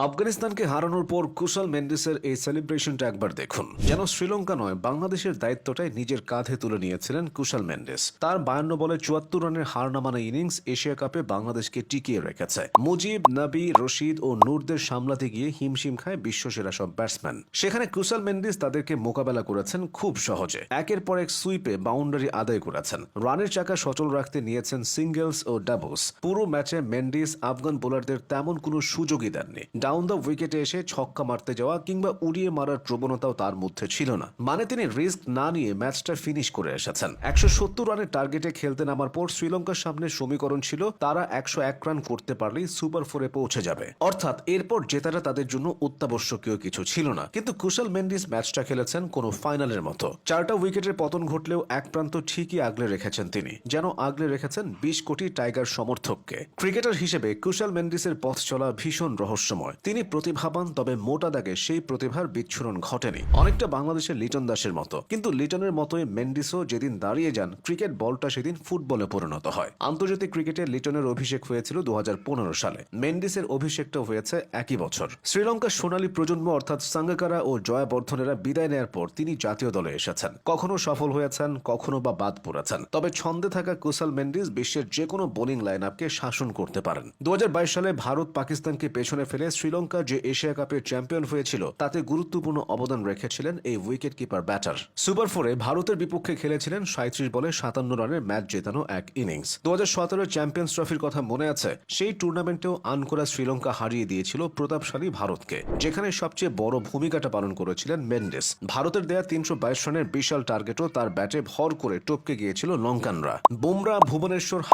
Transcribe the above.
আফগানিস্তানকে হারানোর পর কুশল মেন্ডিসের এই সেলিব্রেশনটা একবার দেখুন। যেন শ্রীলঙ্কা নয়, বাংলাদেশের দায়িত্বটাই নিজের কাঁধে তুলে নিয়েছিলেন কুশল মেন্ডিস। তার 52 বলে 74 রানের হার নামানো ইনিংস এশিয়া কাপে বাংলাদেশকে টিকিয়ে রেখেছে। মুজিব, নবী, রশিদ ও নূরদের সামলাতে গিয়ে হিমশিম খায় বিশ্বসেরা সব ব্যাটসম্যান। সেখানে কুশল মেন্ডিস তাদেরকে মোকাবেলা করেছেন খুব সহজে। একের পর এক সুইপে বাউন্ডারি আদায় করেছেন। রানের চাকা সচল রাখতে নিয়েছেন সিঙ্গেলস ও ডাবলস। পুরো ম্যাচে মেন্ডিস আফগান বোলারদের তেমন কোনো সুযোগই দেননি। ডাউন দ্য উইকেটে এসে ছক্কা মারতে যাওয়া কিংবা উড়িয়ে মারার প্রবণতাও তার মধ্যে ছিল না। মানে তিনি রিস্ক না নিয়ে ম্যাচটা ফিনিশ করে এসেছেন। 170 রানের টার্গেটে খেলতে নামার পর শ্রীলঙ্কার সামনে সমীকরণ ছিল তারা 101 রান করতে পারলেই সুপার 4-এ পৌঁছে যাবে। অর্থাৎ এরপর জেতাটা তাদের জন্য অত্যাবশ্যকীয় কিছু ছিল না। কিন্তু কুশল মেন্ডিস ম্যাচটা খেলেছেন কোনো ফাইনালের মতো। 4টা উইকেটের পতন ঘটলেও এক প্রান্ত ঠিকই আগলে রেখেছেন তিনি, যেন আগলে রেখেছেন 20 কোটি টাইগার সমর্থককে। ক্রিকেটার হিসেবে কুশল মেন্ডিসের পথ চলা ভীষণ রহস্যময়। তিনি প্রতিভাবান, তবে মোটা দাগে সেই প্রতিভার বিচ্ছুরণ ঘটেনি। অনেকটা বাংলাদেশের লিটন দাসের মতো। কিন্তু লিটনের মতোই মেন্ডিসও যেদিন দাঁড়িয়ে যান, ক্রিকেট বলটা সেদিন ফুটবলে পরিণত হয়। আন্তর্জাতিক ক্রিকেটে লিটনের অভিষেক হয়েছিল 2015 সালে। মেন্ডিসের অভিষেকটা হয়েছে একই বছর। শ্রীলঙ্কার সোনালী প্রজন্ম অর্থাৎ সাঙ্গাকারা ও জয়াবর্ধনেরা বিদায় নেয়ার পর তিনি জাতীয় দলে এসেছেন। কখনো সফল হয়েছেন, কখনো বা বাদ পড়েছেন। তবে ছন্দে থাকা কুশল মেন্ডিস বিশ্বের যে কোনো বোলিং লাইন আপকে শাসন করতে পারেন। 2022 সালে ভারত পাকিস্তানকে পেছনে ফেলে শ্রীলঙ্কা যে এশিয়া কাপের চ্যাম্পিয়ন হয়েছিল, তাতে গুরুত্বপূর্ণ অবদান রেখেছিলেন এই উইকেট কিপার ব্যাটার। সুপার 4-এ ভারতের বিপক্ষে খেলেছিলেন 37 বলে 57 রানের ম্যাচ জেতানো এক ইনিংস। 2017 চ্যাম্পিয়ন্স ট্রফির কথা মনে আছে? সেই টুর্নামেন্টেও আনকোরা শ্রীলঙ্কা হারিয়ে দিয়েছিল প্রতাপশালী ভারতকে, যেখানে সবচেয়ে বড় ভূমিকাটা পালন করেছিলেন মেন্ডিস। ভারতের দেয়া 322 রানের বিশাল টার্গেটও তার ব্যাটে ভর করে টপকে গিয়েছিল লঙ্কানরা। বুমরা, ভুবনেশ্বর,